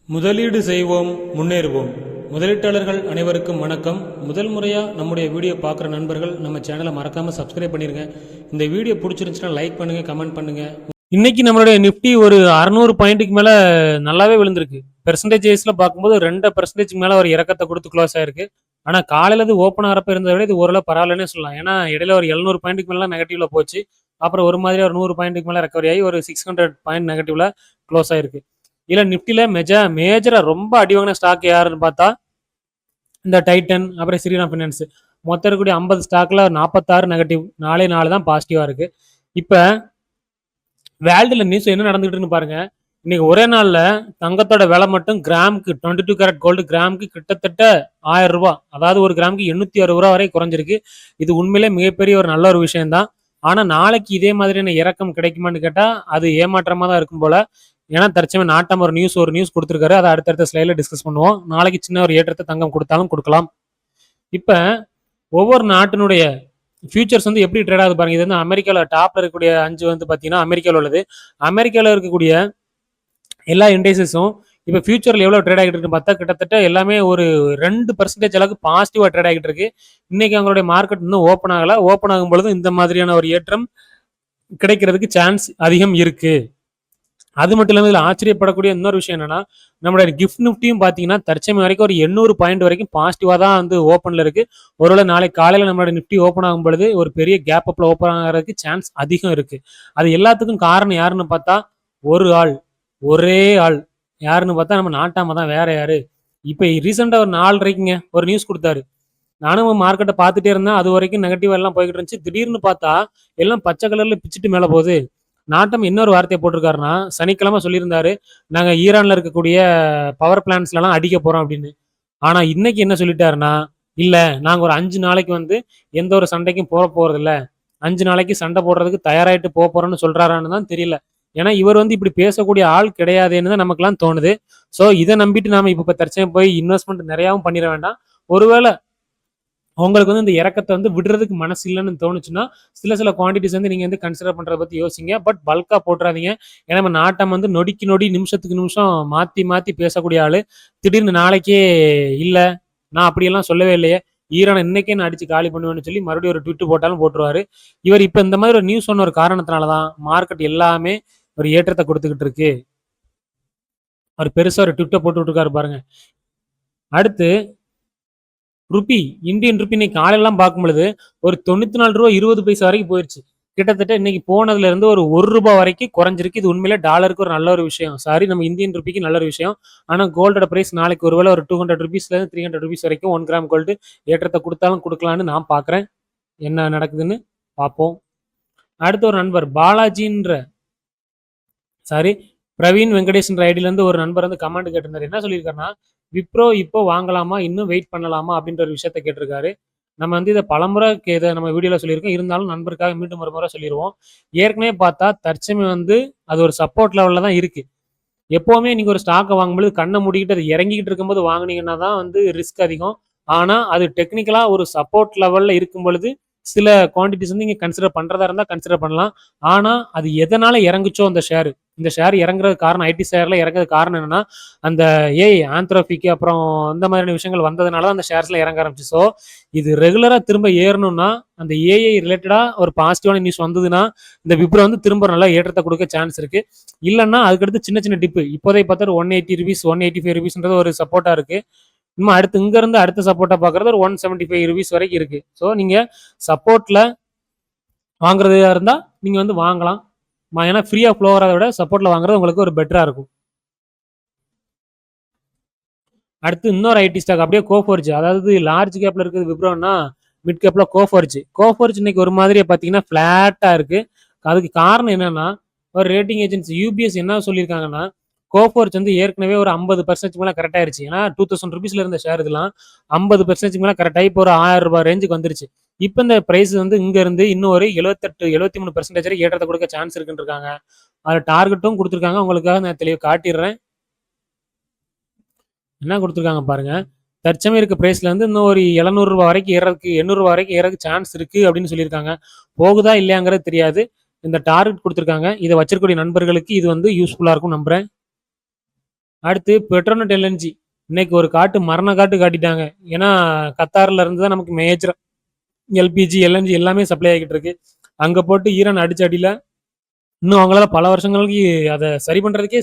முதலீடு செய்வோம், முன்னேறுவோம். முதலீட்டாளர்கள் அனைவருக்கும் வணக்கம். முதல் முறையாக நம்முடைய வீடியோ பார்க்குற நண்பர்கள் நம்ம சேனலை மறக்காமல் சப்ஸ்கிரைப் பண்ணிடுங்க. இந்த வீடியோ பிடிச்சிருந்துச்சுன்னா லைக் பண்ணுங்கள், கமெண்ட் பண்ணுங்கள். இன்னைக்கு நம்மளுடைய நிஃப்டி ஒரு 600 பாயிண்ட்டுக்கு மேலே நல்லாவே விழுந்திருக்கு. பெர்சன்டேஜஸில் பார்க்கும்போது 2% மேலே ஒரு இறக்கத்தை கொடுத்து க்ளோஸ் ஆயிருக்கு. ஆனால் காலையில் அது ஓப்பன் ஆகிறப்ப இருந்ததை விட இது ஓரளவு பரவாயில்லன்னே சொல்லலாம். ஏன்னா இடையில ஒரு 700 பாயிண்ட்டுக்கு மேலே நெகட்டிவ்ல போச்சு. அப்புறம் ஒரு மாதிரி ஒரு 100 பாயிண்ட்டுக்கு மேலே ரெக்கவரி ஆகி ஒரு 600 பாயிண்ட் நெகட்டிவ்ல க்ளோஸ் ஆயிருக்கு. இல்ல நிப்டில மேஜரா ரொம்ப அடி வாங்கின ஸ்டாக் யாருன்னு பார்த்தா இந்த டைட்டன், அப்புறம் ஸ்ரீராம் ஃபினான்ஸ். மொத்தம் இருக்கக்கூடிய 50 ஸ்டாக்ல 46 நெகட்டிவ், 4 தான் பாசிட்டிவா இருக்கு. இப்ப வேர்ல்டுல நியூஸ் என்ன நடந்துகிட்டுன்னு பாருங்க. இன்னைக்கு ஒரே நாள்ல தங்கத்தோட விலை மட்டும் கிராமுக்கு 22 கேரட் கோல்டு கிராமுக்கு கிட்டத்தட்ட 1000 ரூபாய், அதாவது ஒரு கிராமுக்கு 860 ரூபாய் வரை குறைஞ்சிருக்கு. இது உண்மையிலே மிகப்பெரிய ஒரு நல்ல ஒரு விஷயம் தான். ஆனா நாளைக்கு இதே மாதிரியான இறக்கம் கிடைக்குமான்னு கேட்டா அது ஏமாற்றமா தான் இருக்கும் போல. ஏன்னா தற்சமயம் நாட்டம் ஒரு நியூஸ் கொடுத்துருக்காரு. அதை அடுத்தடுத்த ஸ்லைட்ல டிஸ்கஸ் பண்ணுவோம். நாளைக்கு சின்ன ஒரு ஏற்றத்தை தங்கம் கொடுத்தாலும் கொடுக்கலாம். இப்ப ஒவ்வொரு நாட்டினுடைய ஃபியூச்சர்ஸ் வந்து எப்படி ட்ரேட் ஆகுது பாருங்க. இது வந்து அமெரிக்காவில் டாப்ல இருக்கக்கூடிய 5 வந்து பாத்தீங்கன்னா அமெரிக்காவில் உள்ளது. அமெரிக்காவில் இருக்கக்கூடிய எல்லா இண்டெக்ஸஸும் இப்போ ஃபியூச்சர்ல எவ்வளவு ட்ரேட் ஆகிட்டு இருக்குன்னு பார்த்தா கிட்டத்தட்ட எல்லாமே ஒரு 2% அளவுக்கு பாசிட்டிவா ட்ரேட் ஆகிட்டு இருக்கு. இன்னைக்கு அவங்களுடைய மார்க்கெட் இன்னும் ஓப்பன் ஆகல. ஓப்பன் ஆகும் பொழுது இந்த மாதிரியான ஒரு ஏற்றம் கிடைக்கிறதுக்கு சான்ஸ் அதிகம் இருக்கு. அது மட்டும் இல்லாமல் இதில் ஆச்சரியப்படக்கூடிய இன்னொரு விஷயம் என்னன்னா, நம்மளுடைய கிஃப்ட் நிஃப்டியும் பார்த்தீங்கன்னா தற்சமயம் வரைக்கும் ஒரு 800 பாயிண்ட் வரைக்கும் பாசிட்டிவாக தான் வந்து ஓப்பனில் இருக்கு. ஒருவேளை நாளைக்கு காலையில் நம்மளோட நிஃப்டி ஓப்பன் ஆகும் பொழுது ஒரு பெரிய கேப் அப்ல ஓப்பன் ஆகிறதுக்கு சான்ஸ் அதிகம் இருக்கு. அது எல்லாத்துக்கும் காரணம் யாருன்னு பார்த்தா ஒரே ஆள் யாருன்னு பார்த்தா நம்ம நாட்டாம தான், வேற யாரு. இப்போ ரீசெண்டாக ஒரு 4:30க்குங்க ஒரு நியூஸ் கொடுத்தாரு. நானும் மார்க்கெட்டை பார்த்துட்டே இருந்தேன். அது வரைக்கும் நெகட்டிவ் எல்லாம் போய்கிட்டு இருந்துச்சு. திடீர்னு பார்த்தா எல்லாம் பச்சை கலர்ல பிச்சுட்டு மேலே போகுது. நாட்டம் இன்னொரு வார்த்தையை போட்டிருக்காருன்னா, சனிக்கிழமை சொல்லியிருந்தாரு, நாங்க ஈரான்ல இருக்கக்கூடிய பவர் பிளான்ட்ஸ்ல எல்லாம் அடிக்க போறோம் அப்படின்னு. ஆனா இன்னைக்கு என்ன சொல்லிட்டாருன்னா, இல்ல நாங்க ஒரு 5 நாளைக்கு வந்து எந்த ஒரு சண்டைக்கும் போறது இல்ல, 5 நாளைக்கு சண்டை போடுறதுக்கு தயாராயிட்டு போறோம்னு சொல்றாரான்னு தான் தெரியல. ஏன்னா இவர் வந்து இப்படி பேசக்கூடிய ஆள் கிடையாதுன்னு தான் நமக்குலாம் தோணுது. சோ இதை நம்பிட்டு நாம இப்ப தற்சமயம் போய் இன்வெஸ்ட்மெண்ட் நிறையாவும் பண்ணிட வேண்டாம். ஒருவேளை உங்களுக்கு வந்து இந்த இறக்கத்தை வந்து விடுறதுக்கு மனசு இல்லைன்னு தோணுச்சுன்னா சில குவான்டிட்டிஸ் வந்து நீங்க வந்து கன்சிடர் பண்றத பத்தி யோசிங்க. பட் பல்கா போட்டுறாதீங்க. ஏன்னா நம்ம நாட்டம் வந்து நொடிக்கு நொடி நிமிஷத்துக்கு நிமிஷம் மாத்தி பேசக்கூடிய ஆளு. திடீர்னு நாளைக்கே இல்ல நான் அப்படியெல்லாம் சொல்லவே இல்லையே, ஈரான் இன்னைக்கே நான் அடிச்சு காலி பண்ணுவேன்னு சொல்லி மறுபடியும் ஒரு ட்விட் போட்டாலும் போட்டுருவாரு. இவர் இப்ப இந்த மாதிரி ஒரு நியூஸ் சொன்ன ஒரு காரணத்தினாலதான் மார்க்கெட் எல்லாமே ஒரு ஏற்றத்தை கொடுத்துக்கிட்டு இருக்கு. அவர் பெருசா ஒரு ட்விட்டை போட்டு விட்டுருக்காரு பாருங்க. அடுத்து ருபி, இந்தியன் ருபி இன்னைக்கு காலையெல்லாம் பார்க்கும் பொழுது ஒரு 94 ரூபா 20 பைசா வரைக்கும் போயிருச்சு. கிட்டத்தட்ட இன்னைக்கு போனதுல இருந்து ஒரு 1 ரூபாய் வரைக்கும் குறைஞ்சிருக்கு. இது உண்மையிலே டாலருக்கு ஒரு நல்ல ஒரு விஷயம். சாரி, நம்ம இந்தியன் ருபிக்கு நல்ல ஒரு விஷயம். ஆனா கோல்டோட பிரைஸ் நாளைக்கு ஒருவேளை ஒரு 200 ருபீஸ்ல இருந்து 300 ருபீஸ் வரைக்கும் 1 கிராம் கோல்டு ஏற்றத்தை கொடுத்தாலும் கொடுக்கலான்னு நான் பாக்குறேன். என்ன நடக்குதுன்னு பார்ப்போம். அடுத்த ஒரு நண்பர் பாலாஜின்ற சாரி பிரவீன் வெங்கடேஷ்ன்ற ஐடியில இருந்து ஒரு நண்பர் வந்து கமெண்ட் கேட்டிருந்தாரு. என்ன சொல்லியிருக்காருன்னா, விப்ரோ இப்போ வாங்கலாமா, இன்னும் வெயிட் பண்ணலாமா அப்படின்ற ஒரு விஷயத்த கேட்டிருக்காரு. நம்ம வந்து இதை பலமுறை இதை நம்ம வீடியோல சொல்லியிருக்கோம். இருந்தாலும் நண்பருக்காக மீண்டும் ஒரு முறை சொல்லிடுவோம். ஏற்கனவே பார்த்தா தற்சமயம் வந்து அது ஒரு சப்போர்ட் லெவல்ல தான் இருக்கு. எப்பவுமே நீங்க ஒரு ஸ்டாக்கை வாங்கும்போது கண்ணை மூடிக்கிட்டு அது இறங்கிக்கிட்டு இருக்கும்போது வாங்கினீங்கன்னா தான் வந்து ரிஸ்க் அதிகம். ஆனா அது டெக்னிக்கலா ஒரு சப்போர்ட் லெவல்ல இருக்கும் பொழுது சில குவான்டிட்டிஸ் வந்து நீங்க கன்சிடர் பண்றதா இருந்தா கன்சிடர் பண்ணலாம். ஆனா அது எதனால இறங்குச்சோ அந்த ஷேர், இந்த ஷேர் இறங்குறது காரணம், ஐடி ஷேர்ல இறங்குறது காரணம் என்னன்னா அந்த ஏஐ ஆந்த்ரோபிக் அப்புறம் இந்த மாதிரியான விஷயங்கள் வந்ததுனால அந்த ஷேர்ஸ்ல இறங்க ஆரம்பிச்சு. ஸோ இது ரெகுலரா திரும்ப ஏறணும்னா அந்த ஏஐ ரிலேட்டடா ஒரு பாசிட்டிவான நியூஸ் வந்ததுன்னா இந்த விப்ரோ வந்து திரும்ப நல்லா ஏற்றத்தை கொடுக்க சான்ஸ் இருக்கு. இல்லைன்னா அதுக்கடுத்து சின்ன டிப்பு இப்போதை பார்த்தா 180 ருபீஸ் 185 ருபீஸ்ன்றது ஒரு சப்போர்ட்டா இருக்கு. இன்னும் அடுத்து இங்க இருந்து அடுத்த சப்போர்ட்டா பாக்குறது ஒரு 175 ருபீஸ் வரைக்கும் இருக்கு. ஸோ நீங்க சப்போர்ட்ல வாங்குறதா இருந்தா நீங்க வந்து வாங்கலாம். ஏன்னா ஃப்ரீயா ஃப்ளோ வரதை விட சப்போர்ட்ல வாங்குறது உங்களுக்கு ஒரு பெட்டரா இருக்கும். அடுத்து இன்னொரு ஐடி ஸ்டாக் அப்படியே கோஃபோர்ஜ், அதாவது லார்ஜ் கேப்ல இருக்குது விப்ரோன்னா மிட் கேப்ல கோஃபோர்ஜ் இன்னைக்கு ஒரு மாதிரியே பாத்தீங்கன்னா பிளாட்டா இருக்கு. அதுக்கு காரணம் என்னன்னா ஒரு ரேட்டிங் ஏஜென்சி யூபிஎஸ் என்ன சொல்லியிருக்காங்கன்னா கோஃபோர்ஜ் வந்து ஏற்கனவே ஒரு 50% மேல கரெக்ட் ஆயிருச்சு. ஏன்னா 2000 ருபீஸ்ல இருந்த ஷேர் இதெல்லாம் 50% மேல கரெக்ட் ஆகி இப்போ ஒரு 1000 ரூபாய் ரேஞ்சுக்கு வந்துருச்சு. இப்போ இந்த பிரைஸ் வந்து இங்க இருந்து இன்னும் ஒரு 73% வரை ஏற்றத்தை கொடுக்க சான்ஸ் இருக்குன்னு இருக்காங்க. அது டார்கெட்டும் கொடுத்துருக்காங்க. உங்களுக்காக நான் தெளிவாக காட்டிடுறேன். என்ன கொடுத்துருக்காங்க பாருங்க. தற்சமயம் இருக்க பிரைஸ்ல வந்து இன்னும் ஒரு 700 ரூபாய் வரைக்கும் ஏறதுக்கு 800 ரூபாய் வரைக்கும் ஏறதுக்கு சான்ஸ் இருக்கு அப்படின்னு சொல்லியிருக்காங்க. போகுதா இல்லையாங்கிறது தெரியாது. இந்த டார்கெட் கொடுத்துருக்காங்க. இதை வச்சிருக்கக்கூடிய நண்பர்களுக்கு இது வந்து யூஸ்ஃபுல்லா இருக்கும் நம்புறேன். அடுத்து பெட்ரோனட் எல்என்ஜி இன்னைக்கு ஒரு காட்டு மரண காட்டு காட்டிட்டாங்க. ஏன்னா கத்தார்ல இருந்து தான் நமக்கு மேஜர் எல்பிஜி எல்என்ஜி எல்லாமே சப்ளை ஆகிட்டு இருக்கு. அங்க போட்டு ஈரான் அடிச்ச அடியில இன்னும் அவங்களால பல வருஷங்களுக்கு அதை சரி பண்றதுக்கே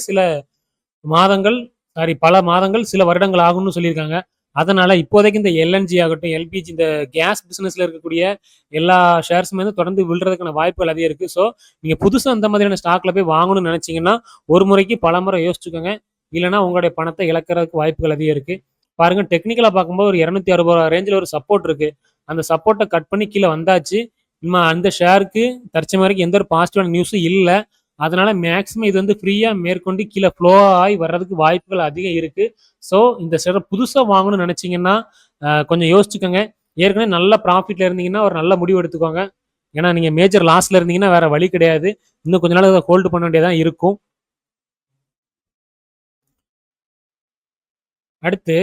மாதங்கள் பல மாதங்கள் சில வருடங்கள் ஆகும்னு சொல்லியிருக்காங்க. அதனால இப்போதைக்கு இந்த எல்என்ஜி ஆகட்டும், எல்பிஜி இந்த கேஸ் பிசினஸ்ல இருக்கக்கூடிய எல்லா ஷேர்ஸுமே வந்து தொடர்ந்து விழுறதுக்கான வாய்ப்புகள் அதிகம் இருக்கு. ஸோ நீங்க புதுசா அந்த மாதிரியான ஸ்டாக்ல போய் வாங்கணும்னு நினைச்சீங்கன்னா ஒரு முறைக்கு பல முறை யோசிச்சுக்கோங்க. இல்லைன்னா உங்களுடைய பணத்தை இழக்கிறதுக்கு வாய்ப்புகள் அதிகம் இருக்கு. பாருங்க டெக்னிக்கலா பார்க்கும்போது ஒரு 260 ரேஞ்சில் ஒரு சப்போர்ட் இருக்கு. அந்த சப்போர்ட்டை கட் பண்ணி கீழே வந்தாச்சு. இன்னும் அந்த ஷேருக்கு தற்சமயம் வரைக்கும் எந்த ஒரு பாசிட்டிவான நியூஸும் இல்லை. அதனால மேக்ஸிமம் இது வந்து ஃப்ரீயா மேற்கொண்டு கீழே ஃப்ளோ ஆகி வர்றதுக்கு வாய்ப்புகள் அதிகம் இருக்கு. ஸோ இந்த ஷேரை புதுசா வாங்கணும்னு நினைச்சீங்கன்னா கொஞ்சம் யோசிச்சுக்கோங்க. ஏற்கனவே நல்ல ப்ராஃபிட்ல இருந்தீங்கன்னா ஒரு நல்ல முடிவு எடுத்துக்கோங்க. ஏன்னா நீங்க மேஜர் லாஸ்ல இருந்தீங்கன்னா வேற வழி கிடையாது. இன்னும் கொஞ்ச நாள் அதை ஹோல்டு பண்ண வேண்டியதான் இருக்கும். அடுத்து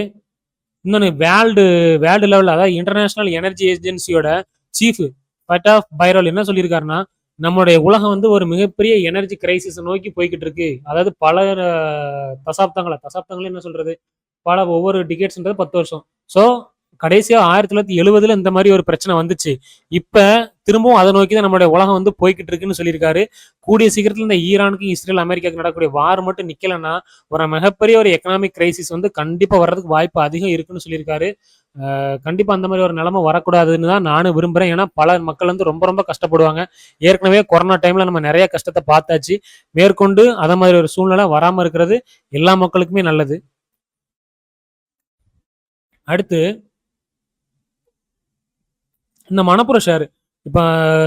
இன்னொன்று வேர்ல்டு வேர்ல்டு லெவலில் அதாவது இன்டர்நேஷனல் எனர்ஜி ஏஜென்சியோட சீஃப் பட்டாஃப் பைரோல் என்ன சொல்லியிருக்காருன்னா நம்மளுடைய உலகம் வந்து ஒரு மிகப்பெரிய எனர்ஜி கிரைசிஸ் நோக்கி போய்கிட்டு இருக்கு. அதாவது பல தசாப்தங்கள் என்ன சொல்றது, பல ஒவ்வொரு டிகேட்ஸ்ன்றது 10 வருஷம். ஸோ கடைசியா 1970 இந்த மாதிரி ஒரு பிரச்சனை வந்துச்சு. இப்ப திரும்பவும் அதை நோக்கி தான் நம்மளுடைய உலகம் வந்து போய்கிட்டு இருக்குன்னு சொல்லியிருக்காரு. கூடிய சீக்கிரத்துல இந்த ஈரானுக்கு இஸ்ரேல் அமெரிக்காவுக்கு நடக்கக்கூடிய வார் மட்டும் நிக்கலன்னா ஒரு மிகப்பெரிய ஒரு எக்கனாமிக் கிரைசிஸ் வந்து கண்டிப்பா வர்றதுக்கு வாய்ப்பு அதிகம் இருக்குன்னு சொல்லியிருக்காரு. கண்டிப்பா அந்த மாதிரி ஒரு நிலைமை வரக்கூடாதுன்னு தான் நானும் விரும்புறேன். ஏன்னா பல மக்கள் வந்து ரொம்ப ரொம்ப கஷ்டப்படுவாங்க. ஏற்கனவே கொரோனா டைம்ல நம்ம நிறைய கஷ்டத்தை பார்த்தாச்சு. மேற்கொண்டு அதை மாதிரி ஒரு சூழ்நிலை வராம இருக்கிறது எல்லா மக்களுக்குமே நல்லது. அடுத்து இந்த மணப்புற ஷேர் இப்ப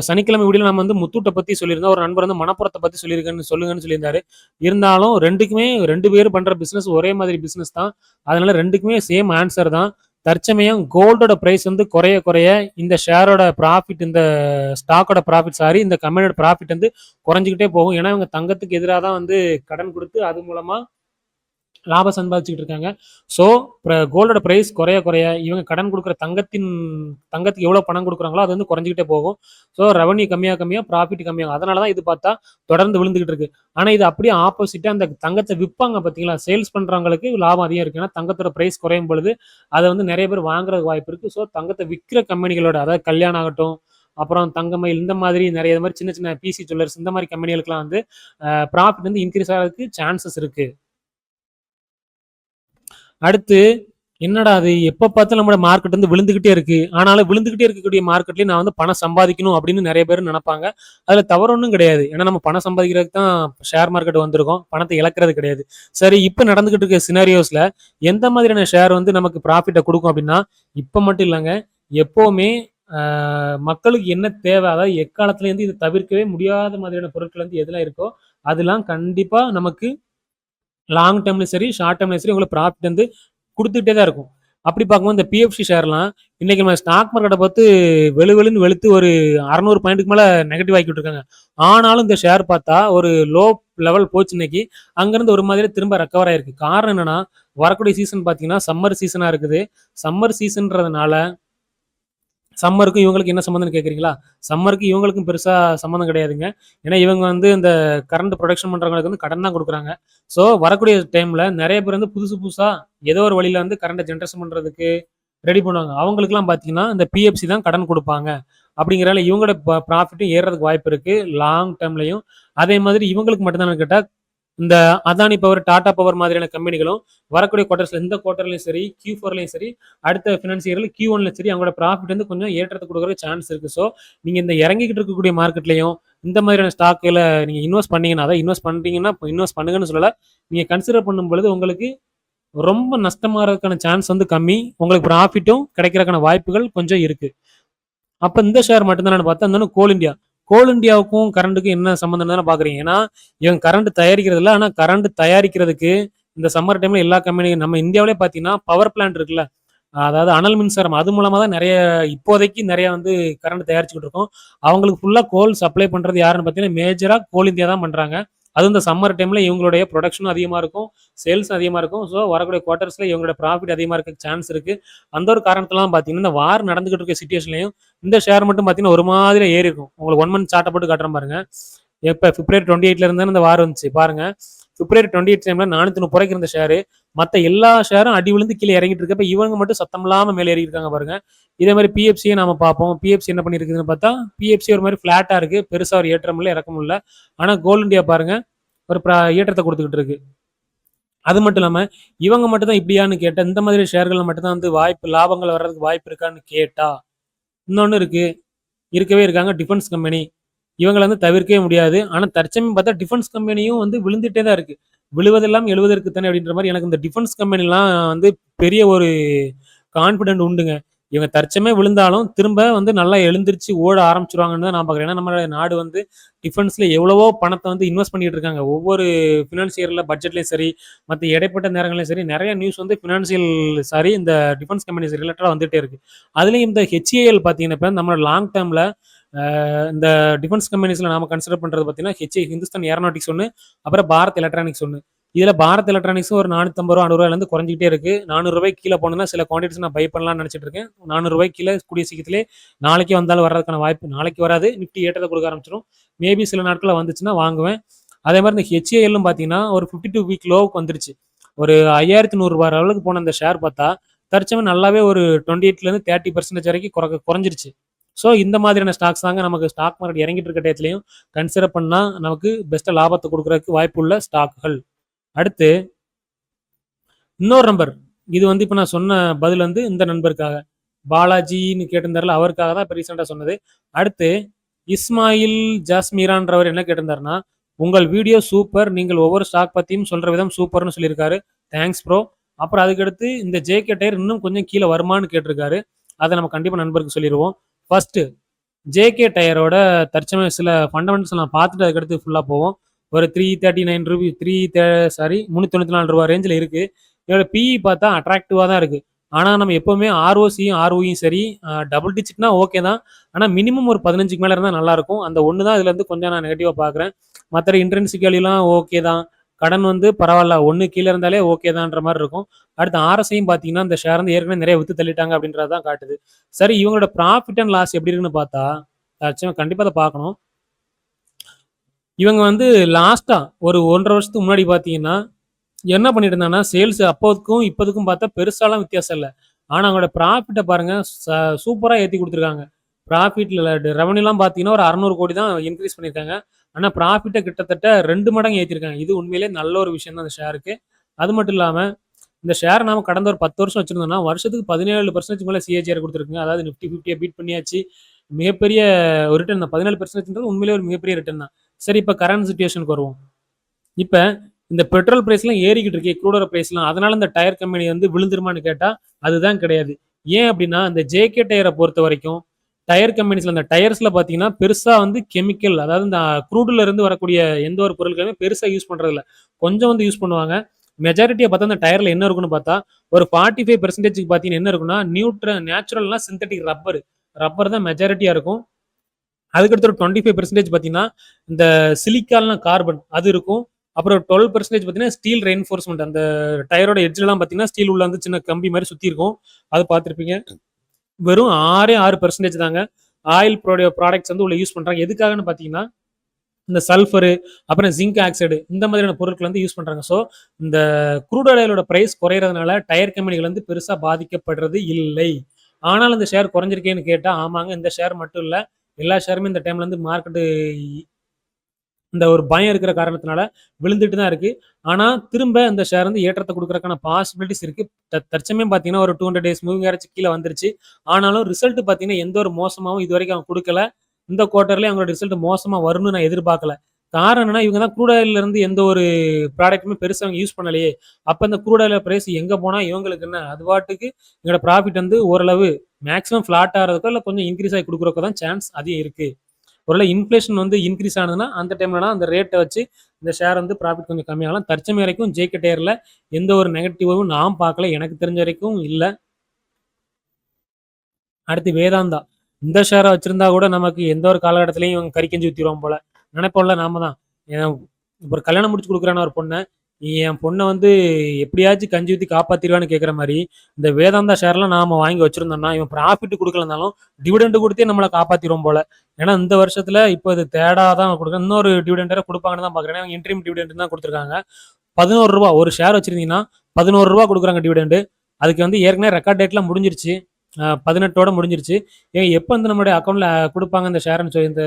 சனிக்கிழமை வீடியோ நம்ம வந்து முத்தூட்டை பத்தி சொல்லியிருந்தோம். ஒரு நண்பர் வந்து மணப்புறத்தை பத்தி சொல்லுங்கன்னு சொல்லியிருந்தாரு. இருந்தாலும் ரெண்டுக்குமே 2 பேரும் பண்ற பிசினஸ் ஒரே மாதிரி பிசினஸ் தான். அதனால ரெண்டுக்குமே சேம் ஆன்சர் தான். தற்சமயம் கோல்டோட பிரைஸ் வந்து குறைய குறைய இந்த ஷேரோட ப்ராஃபிட் இந்த ஸ்டாக்கோட ப்ராஃபிட் இந்த கம்பெனியோட ப்ராஃபிட் வந்து குறைஞ்சிக்கிட்டே போகும். ஏன்னா இவங்க தங்கத்துக்கு எதிராக தான் வந்து கடன் கொடுத்து அது மூலமா லாபம் சம்பாதிச்சுட்டு இருக்காங்க. ஸோ கோல்டோட பிரைஸ் குறைய குறைய இவங்க கடன் கொடுக்குற தங்கத்துக்கு எவ்வளோ பணம் கொடுக்குறாங்களோ அது வந்து குறைஞ்சிக்கிட்டே போகும். ஸோ ரெவன்யூ கம்மியாக ப்ராஃபிட் கம்மியாகும். அதனால தான் இது பார்த்தா தொடர்ந்து விழுந்துகிட்டு இருக்கு. ஆனால் இது அப்படியே ஆப்போசிட்டாக அந்த தங்கத்தை விற்பாங்க பார்த்தீங்களா, சேல்ஸ் பண்ணுறவங்களுக்கு லாபம் அதிகம் இருக்கு. ஏன்னா தங்கத்தோட பிரைஸ் குறையும் பொழுது அதை வந்து நிறைய பேர் வாங்குறதுக்கு வாய்ப்பு இருக்கு. ஸோ தங்கத்தை விற்கிற கம்பெனிகளோட அதாவது கல்யாணம் ஆகட்டும், அப்புறம் தங்கமயில் இந்த மாதிரி நிறைய மாதிரி சின்ன சின்ன பிசி ஜுவல்லர்ஸ் இந்த மாதிரி கம்பெனிகளுக்குலாம் வந்து ப்ராஃபிட் வந்து இன்க்ரீஸ் ஆகிறதுக்கு சான்சஸ் இருக்கு. அடுத்து என்னடா அது எப்ப பார்த்தாலும் நம்மளோட மார்க்கெட் வந்து விழுந்துகிட்டே இருக்கு. ஆனாலும் விழுந்துகிட்டே இருக்கக்கூடிய மார்க்கெட்லயும் நான் வந்து பணம் சம்பாதிக்கணும் அப்படின்னு நிறைய பேர் நினைப்பாங்க. அதுல தவறு ஒன்றும் கிடையாது. ஏன்னா நம்ம பணம் சம்பாதிக்கிறதுக்கு தான் ஷேர் மார்க்கெட் வந்திருக்கோம், பணத்தை இழக்கிறது கிடையாது. சரி, இப்ப நடந்துகிட்டு இருக்க சினாரியோஸ்ல எந்த மாதிரியான ஷேர் வந்து நமக்கு ப்ராஃபிட்டை கொடுக்கும் அப்படின்னா, இப்ப மட்டும் இல்லைங்க, எப்பவுமே மக்களுக்கு என்ன தேவை, அதாவது எக்காலத்துல இருந்து இது தவிர்க்கவே முடியாத மாதிரியான பொருட்கள் வந்து எதுலாம் இருக்கோ அதெல்லாம் கண்டிப்பா நமக்கு லாங் டேர்ம்லையும் சரி ஷார்ட் டேர்ம்லையும் சரி உங்களுக்கு ப்ராஃபிட் வந்து கொடுத்துட்டே தான் இருக்கும். அப்படி பார்க்கும்போது இந்த பிஎஃப்சி ஷேர்லாம் இன்னைக்கு நம்ம ஸ்டாக் மார்க்கெட்டை பார்த்து வெளுன்னு வெளுத்து ஒரு 600 பாயிண்ட்டுக்கு மேலே நெகட்டிவ் ஆக்கிட்டு இருக்காங்க. ஆனாலும் இந்த ஷேர் பார்த்தா ஒரு லோ லெவல் போச்சு இன்னைக்கு. அங்கேருந்து ஒரு மாதிரி திரும்ப ரெக்கவர் ஆயிருக்கு. காரணம் என்னன்னா வரக்கூடிய சீசன் பார்த்தீங்கன்னா சம்மர் சீசனாக இருக்குது. சம்மர் சீசன்றதுனால சம்மருக்கும் இவங்களுக்கு என்ன சம்மந்தம்னு கேட்குறீங்களா? சம்மருக்கு இவங்களுக்கும் பெருசா சம்மந்தம் கிடையாதுங்க. ஏன்னா இவங்க வந்து இந்த கரண்ட் ப்ரொடக்ஷன் பண்றவங்களுக்கு வந்து கடன் தான் கொடுக்குறாங்க. ஸோ வரக்கூடிய டைம்ல நிறைய பேர் வந்து புதுசு புதுசா ஏதோ ஒரு வழியில வந்து கரண்ட்டை ஜென்ரேஷன் பண்றதுக்கு ரெடி பண்ணுவாங்க. அவங்களுக்குலாம் பார்த்தீங்கன்னா இந்த பிஎஃப்சி தான் கடன் கொடுப்பாங்க. அப்படிங்கிறனால இவங்களோட ப்ராஃபிட்டும் ஏறுறதுக்கு வாய்ப்பு இருக்கு லாங் டேர்ம்லையும். அதே மாதிரி இவங்களுக்கு மட்டும்தான் கேட்டா இந்த அதானி பவர், டாடா பவர் மாதிரியான கம்பெனிகளும் வரக்கூடிய குவார்டர்ஸ்ல இந்த குவார்டர்லையும் சரி, Q4லையும் சரி, அடுத்த ஃபினான்ஸ் இயர்ல Q1லையும் சரி அவங்களோட ப்ராஃபிட் வந்து கொஞ்சம் ஏற்றத்தை கொடுக்குற சான்ஸ் இருக்கு. ஸோ நீங்க இந்த இறங்கிக்கிட்டு இருக்கக்கூடிய மார்க்கெட்லையும் இந்த மாதிரியான ஸ்டாக்கில் நீங்க இன்வெஸ்ட் பண்ணீங்கன்னா, அதான் இன்வெஸ்ட் பண்றீங்கன்னா இன்வெஸ்ட் பண்ணுங்கன்னு சொல்லல. நீங்க கன்சிடர் பண்ணும் பொழுது உங்களுக்கு ரொம்ப நஷ்டமாகறதுக்கான சான்ஸ் வந்து கம்மி. உங்களுக்கு ப்ராஃபிட்டும் கிடைக்கிறதுக்கான வாய்ப்புகள் கொஞ்சம் இருக்கு. அப்ப இந்த ஷேர் மட்டும்தான் பார்த்தா இன்னொன்று கோல் இந்தியாவுக்கும் கரண்ட்டுக்கும் என்ன சம்மந்தம் தானே பாக்குறீங்க. ஏன்னா இவங்க கரண்ட் தயாரிக்கிறது இல்லை. ஆனா கரண்ட் தயாரிக்கிறதுக்கு இந்த சம்மர் டைம்ல எல்லா கம்பெனியும் நம்ம இந்தியாவிலே பார்த்தீங்கன்னா பவர் பிளான்ட் இருக்குல்ல, அதாவது அனல் மின்சாரம், அது மூலமா தான் நிறைய இப்போதைக்கு நிறைய வந்து கரண்ட் தயாரிச்சுக்கிட்டு இருக்கோம். அவங்களுக்கு ஃபுல்லா கோல் சப்ளை பண்றது யாருன்னு பார்த்தீங்கன்னா மேஜரா கோல் இந்தியா தான் பண்றாங்க. அதுவும் இந்த சம்மர் டைம்ல இவங்களுடைய ப்ரொடக்ஷனும் அதிகமா இருக்கும், சேல்ஸ் அதிகமா இருக்கும். ஸோ வரக்கூடிய குவார்டர்ஸ்ல இவங்களோட ப்ராஃபிட் அதிகமா இருக்க சான்ஸ் இருக்கு. அந்த ஒரு காரணத்தெல்லாம் பார்த்தீங்கன்னா இந்த வார் நடந்துகிட்டு இருக்க சிச்சுவேஷன்லையும் இந்த ஷேர் மட்டும் பார்த்தீங்கன்னா ஒரு மாதிரி ஏறி இருக்கும். உங்களுக்கு 1 மந்த் சார்ட்டை போட்டு காட்டுறேன் பாருங்க. எப்போ February 28ல இருந்தாலும் இந்த வார் வந்துச்சு பாருங்க. பிப்ரவரி 28 டைம்ல 430 இருந்த ஷேரு மற்ற எல்லா ஷேரும் அடி விழுந்து கீழே இறங்கிட்டு இருக்கப்ப இவங்க மட்டும் சத்தம் இல்லாம மேலே ஏறி இருக்காங்க பாருங்க. இதே மாதிரி பிஎஃப்சியை நாம பார்ப்போம். பிஎஃப்சி என்ன பண்ணிருக்குதுன்னு பார்த்தா பிஎஃப்சி ஒரு மாதிரி பிளாட்டா இருக்கு, பெருசா ஒரு ஏற்றம் இல்லை இறக்கம் இல்லை. ஆனா கோல் இண்டியா பாருங்க ஒரு ஏற்றத்தை கொடுத்துக்கிட்டு இருக்கு. அது மட்டும் இல்லாம இவங்க மட்டும் தான் இப்படியான்னு கேட்டா இந்த மாதிரி ஷேர்கள் மட்டும் தான் வந்து வாய்ப்பு லாபங்கள் வர்றதுக்கு வாய்ப்பு இருக்கான்னு கேட்டா இன்னொன்னு இருக்கு, இருக்கவே இருக்காங்க டிஃபென்ஸ் கம்பெனி. இவங்களை வந்து தவிர்க்கவே முடியாது. ஆனா தற்சமயம் பார்த்தா டிஃபென்ஸ் கம்பெனியும் வந்து விழுந்துட்டே தான் இருக்கு. விழுவதெல்லாம் எழுவதற்கு தானே அப்படின்ற மாதிரி எனக்கு இந்த டிஃபென்ஸ் கம்பெனிலாம் வந்து பெரிய ஒரு கான்ஃபிடென்ட் உண்டுங்க. இவங்க தற்சமயம் விழுந்தாலும் திரும்ப வந்து நல்லா எழுந்திருச்சு ஓட ஆரம்பிச்சிருவாங்கன்னு தான் நான் பார்க்குறேன். ஏன்னா நம்ம நாடு வந்து டிஃபென்ஸ்ல எவ்வளவோ பணத்தை வந்து இன்வெஸ்ட் பண்ணிட்டு இருக்காங்க. ஒவ்வொரு ஃபினான்சியர்ல பட்ஜெட்லையும் சரி, மற்ற இடைப்பட்ட நேரங்களையும் சரி நிறைய நியூஸ் வந்து ஃபினான்சியல் சாரி இந்த டிஃபென்ஸ் கம்பெனிஸ் ரிலேட்டடாக வந்துட்டே இருக்கு. அதுலேயும் இந்த ஹெச்ஏஎல் பார்த்தீங்கன்னா இப்போ நம்ம லாங் டேர்ம்ல இந்த டிஃபென்ஸ் கம்பெனிஸ்ல நாம கன்சிடர் பண்றது பார்த்தீங்கன்னா ஹிந்துஸ்தான் ஏரோநாட்டிக்ஸ் ஒன்று, அப்புறம் பாரத் எலக்ட்ரானிக்ஸ் ஒன்று. இதுல பாரத் எலக்ட்ரானிக்ஸ் ஒரு 450 ரூபா 500 ரூபாயிலிருந்து குறைஞ்சிக்கிட்டே இருக்கு. 400 ரூபாய்க்கு கீழே போனதுன்னா சில குவான்டிட்டிஸ் நான் பை பண்ணலாம்னு நினைச்சிட்டு இருக்கேன். 400 ரூபாய்க்கு கீழே கூடிய சீக்கிரத்திலே நாளைக்கு வந்தாலும் வர்றதுக்கான வாய்ப்பு, நாளைக்கு வராது, நிஃப்டி ஏற்றத்தை கொடுக்க ஆரம்பிச்சிடும். மேபி சில நாட்களில் வந்துச்சுன்னா வாங்குவேன். அதே மாதிரி இந்த ஹெச்ஏஎல்லும் பார்த்தீங்கன்னா ஒரு 52 வீக் லோவுக்கு வந்துருச்சு. ஒரு 5100 ரூபாய் அளவுக்கு போன அந்த ஷேர் பார்த்தா தற்சமயம் நல்லாவே ஒரு 28லேருந்து 30% வரைக்கும் குறைஞ்சிருச்சு. ஸோ இந்த மாதிரியான ஸ்டாக்ஸ் தாங்க நமக்கு ஸ்டாக் மார்க்கெட் இறங்கிட்டு இருக்க டயத்துலையும் கன்சிடர் பண்ணால் நமக்கு பெஸ்ட்டாக லாபத்தை கொடுக்குறதுக்கு வாய்ப்பு உள்ள ஸ்டாக்குகள். அடுத்து இன்னொரு நம்பர், இது வந்து இப்போ நான் சொன்ன பதில் வந்து இந்த நண்பருக்காக பாலாஜின்னு கேட்டிருந்தாருல அவருக்காக தான் இப்போ ரீசெண்டாக சொன்னது. அடுத்து இஸ்மாயில் ஜாஸ்மீரான்றவர் என்ன கேட்டிருந்தாருன்னா உங்கள் வீடியோ சூப்பர், நீங்கள் ஒவ்வொரு ஸ்டாக் பற்றியும் சொல்கிற விதம் சூப்பர்னு சொல்லியிருக்காரு, தேங்க்ஸ் ப்ரோ. அப்புறம் அதுக்கடுத்து இந்த ஜேகே டயர் இன்னும் கொஞ்சம் கீழே வருமானு கேட்டிருக்காரு, அதை நம்ம கண்டிப்பாக நண்பருக்கு சொல்லிடுவோம். ஃபர்ஸ்ட் ஜேகே டயரோட தற்சமயம் சில ஃபண்டமெண்டல்ஸ் நான் பார்த்துட்டு அதுக்கடுத்து ஃபுல்லாக போவோம். ஒரு 339 ரூபி 394 ரூபா ரேஞ்சில் இருக்கு. இதோட பிஇ பார்த்தா அட்ராக்டிவாக தான் இருக்கு. ஆனால் நம்ம எப்போவுமே ஆர்ஓசியும் ஆர்ஓயும் சரி டபுள் டிஜிட்னா ஓகே தான். ஆனால் மினிமம் ஒரு 15க்கு மேலே இருந்தால் நல்லாயிருக்கும். அந்த ஒன்று தான் இதுல இருந்து கொஞ்சம் நான் நெகட்டிவாக பார்க்குறேன். மற்ற இன்ட்ரென்சிக் வேல்யூலாம் ஓகே தான், கடன் வந்து பரவாயில்ல, ஒன்று கீழே இருந்தாலே ஓகே தான்ற மாதிரி இருக்கும். அடுத்து ஆர்எஸ்ஐயும் பார்த்தீங்கன்னா இந்த ஷேர் வந்து ஏற்கனவே நிறைய வித்து தள்ளிட்டாங்க அப்படின்றது தான் காட்டுது. சரி, இவங்களோட ப்ராஃபிட் அண்ட் லாஸ் எப்படி இருக்குன்னு பார்த்தா கண்டிப்பாக அதை பார்க்கணும். இவங்க வந்து லாஸ்டா ஒரு 1.5 வருஷத்துக்கு முன்னாடி பார்த்தீங்கன்னா என்ன பண்ணிட்டு இருந்தாங்கன்னா சேல்ஸ் அப்போதுக்கும் இப்போதுக்கும் பார்த்தா பெருசாலாம் வித்தியாசம் இல்லை. ஆனால் அவங்களோட ப்ராஃபிட்டை பாருங்க சூப்பராக ஏற்றி கொடுத்துருக்காங்க. ப்ராஃபிட்ல ரெவன்யூலாம் பார்த்தீங்கன்னா ஒரு 600 கோடி தான் இன்க்ரீஸ் பண்ணியிருக்காங்க. ஆனால் ப்ராஃபிட்டை கிட்டத்தட்ட 2 மடங்கு ஏற்றிருக்காங்க. இது உண்மையிலே நல்ல ஒரு விஷயம் தான் அந்த ஷேருக்கு. அது மட்டும் இல்லாமல் இந்த ஷேர் நாம கடந்த ஒரு 10 வருஷம் வச்சிருந்தோம்னா வருஷத்துக்கு 17% மேலே சிஏஜிஆர் கொடுத்துருக்குங்க. அதாவது நிஃப்டி 50 பீட் பண்ணியாச்சு. மிகப்பெரிய ஒரு ரிட்டர்ன் தான். 17% உண்மையிலே ஒரு மிகப்பெரிய ரிட்டர்ன் தான். சரி, இப்போ கரண்ட் சுச்சுவேஷனுக்கு வருவோம். இப்போ இந்த பெட்ரோல் பிரைஸ்லாம் ஏறிக்கிட்டு இருக்கே, க்ரூடோட பிரைஸ்லாம், அதனால இந்த டயர் கம்பெனி வந்து விழுந்துருமான்னு கேட்டால் அதுதான் கிடையாது. ஏன் அப்படின்னா இந்த ஜேகே டயரை பொறுத்த வரைக்கும் டயர் கம்பெனிஸ்ல இந்த டயர்ஸ்ல பார்த்தீங்கன்னா பெருசாக வந்து கெமிக்கல், அதாவது இந்த க்ரூடுல இருந்து வரக்கூடிய எந்த ஒரு பொருட்களுமே பெருசாக யூஸ் பண்றது இல்லை, கொஞ்சம் வந்து யூஸ் பண்ணுவாங்க. மெஜாரிட்டியை பார்த்தா அந்த டயர்ல என்ன இருக்குன்னு பார்த்தா ஒரு 45% பார்த்தீங்கன்னா என்ன இருக்குன்னா நேச்சுரல்னா சிந்தட்டிக் ரப்பர் தான் மெஜாரிட்டியா இருக்கும். அதுக்கடுத்து ஒரு 25% பார்த்தீங்கன்னா இந்த சிலிக்கால்னா கார்பன் அது இருக்கும். அப்புறம் 12% பார்த்தீங்கன்னா ஸ்டீல் ரெயின்ஃபோர்ஸ்மெண்ட், அந்த டயரோட எட்ஜ்லாம் பார்த்தீங்கன்னா ஸ்டீல் உள்ள வந்து சின்ன கம்பி மாதிரி சுற்றி இருக்கும், அது பார்த்துருப்பீங்க. வெறும் 6% தாங்க ஆயில் ப்ராடக்ட்ஸ் வந்து உள்ள யூஸ் பண்றாங்க. எதுக்காகன்னு பார்த்தீங்கன்னா இந்த சல்ஃபரு, அப்புறம் ஜிங்க் ஆக்சைடு, இந்த மாதிரியான பொருட்கள் வந்து யூஸ் பண்றாங்க. ஸோ இந்த க்ரூட் ஆயிலோட பிரைஸ் குறையிறதுனால டயர் கம்பெனிகள் வந்து பெருசா பாதிக்கப்படுறது இல்லை. ஆனால் இந்த ஷேர் குறைஞ்சிருக்கேன்னு கேட்டா ஆமாங்க, இந்த ஷேர் மட்டும் இல்ல, எல்லா ஷேருமே இந்த டைம்ல வந்து மார்க்கெட்டு இந்த ஒரு பயம் இருக்கிற காரணத்தினால விழுந்துட்டு தான் இருக்கு. ஆனா திரும்ப இந்த ஷேர் வந்து ஏற்றத்தை கொடுக்கறதுக்கான பாசிபிலிட்டிஸ் இருக்கு. தற்சமயம் பார்த்தீங்கன்னா ஒரு 200 டேஸ் மூவிங் ஆவரேஜ் கீழே வந்துருச்சு. ஆனாலும் ரிசல்ட் பார்த்தீங்கன்னா எந்த ஒரு மோசமாவும் இது வரைக்கும் அவங்க கொடுக்கல. இந்த குவார்ட்டர்லயே அவங்களோட ரிசல்ட் மோசமா வரும்னு நான் எதிர்பார்க்கல. காரணம் என்னன்னா இவங்க தான் க்ரூட் ஆயில்ல இருந்து எந்த ஒரு ப்ராடக்ட்டுமே பெருசா அவங்க யூஸ் பண்ணலையே. அப்ப இந்த க்ரூட் ஆயில் பிரைஸ் எங்க போனா இவங்களுக்கு என்ன, அது பாட்டுக்கு எங்களோட ப்ராஃபிட் வந்து ஓரளவு மேக்ஸிமம் ஃபிளாட் ஆகிறதுக்கோ இல்லை கொஞ்சம் இன்க்ரீஸ் ஆகி கொடுக்குறதுக்கோ தான் சான்ஸ் அதிகம் இருக்கு. ஒருவேளை இன்ஃப்ளேஷன் வந்து இன்க்ரீஸ் ஆனதுன்னா அந்த டைம்லனா அந்த ரேட்டை வச்சு இந்த ஷேர் வந்து ப்ராஃபிட் கொஞ்சம் கம்மியாகலாம். தற்சமயம் வரைக்கும் ஜேகே டயர்ல எந்த ஒரு நெகட்டிவும் நான் பார்க்கல, எனக்கு தெரிஞ்ச வரைக்கும் இல்லை. அடுத்து வேதாந்தா, இந்த ஷேரை வச்சிருந்தா கூட நமக்கு எந்த ஒரு காலகட்டத்திலையும் இவங்க கறி கஞ்சி ஊற்றிடுவோம் போல நினைப்போம்ல நாம தான். ஒரு கல்யாணம் முடிச்சு கொடுக்குறான ஒரு பொண்ணை என் பொண்ண வந்து எப்படியாச்சும் கஞ்சி ஊத்தி காப்பாத்திருவான்னு கேட்கிற மாரி, இந்த வேதாந்தா ஷேர்லாம் நாம வாங்கி வச்சிருந்தோம்னா, இவன் ப்ராஃபிட் குடுக்கலனாலும், டிவிடெண்ட் குடுத்தே நம்மள காப்பாத்திருவான் போல. ஏன்னா, இந்த வருஷத்துல இப்ப இது தேர்டா தான் குடுக்குறேன். இன்னொரு டிவிடெண்ட் வேற குடுப்பாங்கன்னு தான் பார்க்குறேன். ஏன்னா, இன்ட்ரிம் டிவிடெண்ட் தான் குடுத்துருக்காங்க. ரூ. 11 ஒரு ஷேர் வச்சிருந்தீங்கன்னா, ரூ. 11 குடுக்குறாங்க டிவிடெண்ட். அதுக்கு வந்து ஏற்கனவே ரெக்கார்ட் டேட்லாம் முடிஞ்சிருச்சு. 18ஓட முடிஞ்சிருச்சு. ஏன் எப்ப வந்து நம்மளுடைய அக்கவுண்ட்ல குடுப்பாங்க இந்த ஷேர்ன்னு சொல்லி இந்த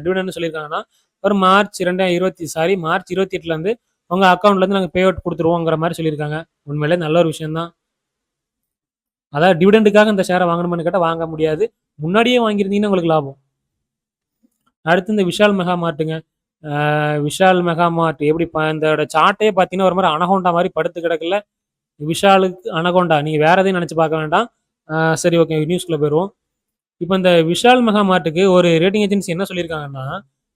டிவிடெண்ட்னு சொல்லியிருக்காங்கன்னா, ஒரு மார்ச் 28ல இருந்து உங்க அக்கவுண்ட்ல இருந்து நாங்க பே அவுட் குடுத்துருவோங்கிற மாரி சொல்லியிருக்காங்க. உண்மையிலே நல்ல ஒரு விஷயம் தான். அதாவது டிவிடெண்டுக்காக இந்த ஷேர வாங்கணுமான்னு கேட்டா வாங்க முடியாது. முன்னாடியே வாங்கியிருந்தீங்கன்னா உங்களுக்கு லாபம். அடுத்து இந்த விஷால் மெகா மார்ட்டுங்க. விஷால் மெகா மார்ட் எப்படி இதோட சார்ட்டே பார்த்தீங்கன்னா, ஒரு மாரி அனகோண்டா மாரி படுத்து கிடக்குல்ல. விஷாலுக்கு அனகோண்டா. நீங்க வேற எதையும் நெனச்சு பார்க்க வேண்டாம். சரி ஓகே நியூஸ்க்குள்ள போயிருவோம். இப்ப இந்த விஷால் மெகா மார்ட்டுக்கு ஒரு ரேட்டிங் ஏஜென்சி என்ன சொல்லியிருக்காங்கன்னா,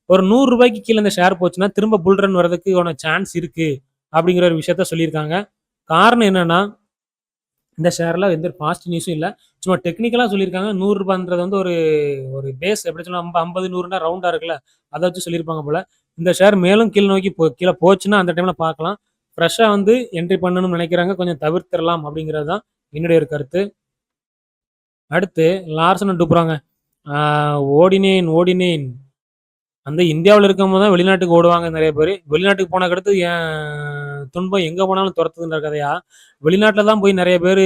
ஒரு ரூ. 100க்கு கீழ இந்த ஷேர் போச்சுன்னா, திரும்ப புல் ரன் வரதுக்கான சான்ஸ் இருக்கு. அப்படிங்கிற ஒரு விஷயத்த சொல்லியிருக்காங்க. காரணம் என்னன்னா, இந்த ஷேர்ல எந்த ஒரு பாசிட்டிவ் நியூஸும் இல்ல. சும்மா டெக்னிக்கலா சொல்லியிருக்காங்க. ரூ. 100ன்றது வந்து ஒரு ஒரு பேஸ் எப்படி சொல்லலாம் 50, 100ன்னா ரவுண்டா இருக்குல்ல. அத வச்சு சொல்லியிருப்பாங்க போல. இந்த ஷேர் மேலும் கீழ் நோக்கி கீழ போச்சுன்னா அந்த டைம்ல பார்க்கலாம். ஃப்ரெஷ்ஷா வந்து என்ட்ரி பண்ணணும்னு நெனைக்கிறாங்க. கொஞ்சம் தவிர்த்திறலாம் அப்படிங்கிறது தான் என்னுடைய ஒரு கருத்து. அடுத்து லார்சன் அண்ட் டூப்ராங்க. ஆ ஓடினேன். அந்த இந்தியாவுல இருக்கும்போது தான் வெளிநாட்டுக்கு ஓடுவாங்க நெறைய பேரு. வெளிநாட்டுக்கு போனதுக்கடுத்து துன்பம் எங்க போனாலும் தொரத்துதுன்ற கதையா, வெளிநாட்ல தான் போய் நெறைய பேரு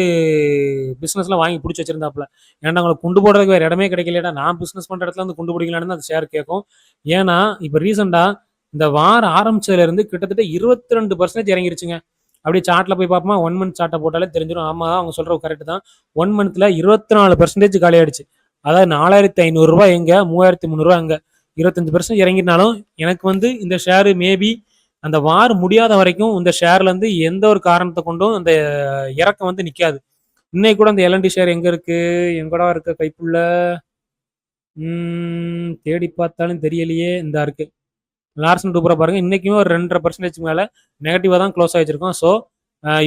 பிசினஸ்லாம் வாங்கி புடிச்சு வச்சிருந்தாப்புல. ஏன்டா உங்களுக்கு குண்டு போடுறதுக்கு வேற இடமே கிடைக்கலையாடா, நான் பிசினஸ் பண்ற இடத்துல வந்து குண்டு பிடிக்கலான்னு தான் அந்த ஷேர் கேட்கும். ஏன்னா, இப்ப ரீசென்ட்டா இந்த வாரம் ஆரம்பிச்சதுலேருந்து கிட்டத்தட்ட 22% இறங்கிருச்சுங்க. அப்படியே சார்ட்ல போய் பார்ப்போமா, 1 மந்த் சார்ட்ட போட்டாலே தெரிஞ்சிரும். ஆமா, அவங்க சொல்றது கரெக்ட் தான். 1 மந்த்ல 24% காலியாயிடுச்சு. அதாவது ரூ. 4,500 எங்க, ரூ. 3,300 அங்க. 25% இறங்கினாலும் எனக்கு வந்து இந்த ஷேர் மேபி அந்த வார் முடியாத வரைக்கும் இந்த ஷேர்ல இருந்து எந்த ஒரு காரணத்தை கொண்டும் அந்த இறக்கம் வந்து நிக்காது. இன்னைக்கு கூட அந்த எல்என்டி ஷேர் எங்க இருக்கு? எங்கடா இருக்கு கைக்குள்ள? தேடி பார்த்தாலும் தெரியலையே. இந்தா இருக்கு. லார்சன் டூப்ரா பாருங்க. இன்னைக்குமே ஒரு 2.5% மேல நெகட்டிவா தான் க்ளோஸ் ஆயிருச்சிருக்கோம். ஸோ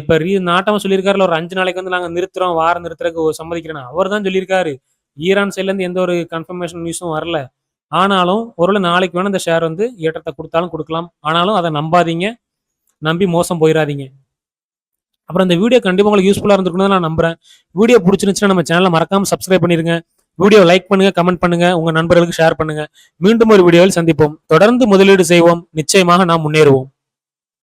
இப்ப நாட்டமா சொல்லியிருக்காருல்ல ஒரு 5 நாளைக்கு வந்து நாங்க நிறுத்துறோம். வாரம் நிறுத்துறதுக்கு சம்மதிக்கிறேன்னு. அவர் தான் சொல்லியிருக்காரு. ஈரான் சைட்ல இருந்து எந்த ஒரு கன்ஃபர்மேஷன் நியூஸும் வரல. ஆனாலும் ஒருவேளை நாளைக்கு வேணா இந்த ஷேர் வந்து ஏற்றத்த குடுத்தாலும் குடுக்கலாம். ஆனாலும் அத நம்பாதீங்க. நம்பி மோசம் போயிறாதீங்க. அப்புறம் இந்த வீடியோ கண்டிப்பா உங்களுக்கு யூஸ்ஃபுல்லா இருந்திருக்கும்னு நான் நம்புறேன். வீடியோ புடிச்சிருந்துச்சுன்னா நம்ம சேனல மறக்காம சப்ஸ்கிரைப் பண்ணிருங்க. வீடியோ லைக் பண்ணுங்க, கமெண்ட் பண்ணுங்க, உங்க நண்பர்களுக்கு ஷேர் பண்ணுங்க. மீண்டும் ஒரு வீடியோவில் சந்திப்போம். தொடர்ந்து முதலீடு செய்வோம். நிச்சயமாக நாம் முன்னேறுவோம்.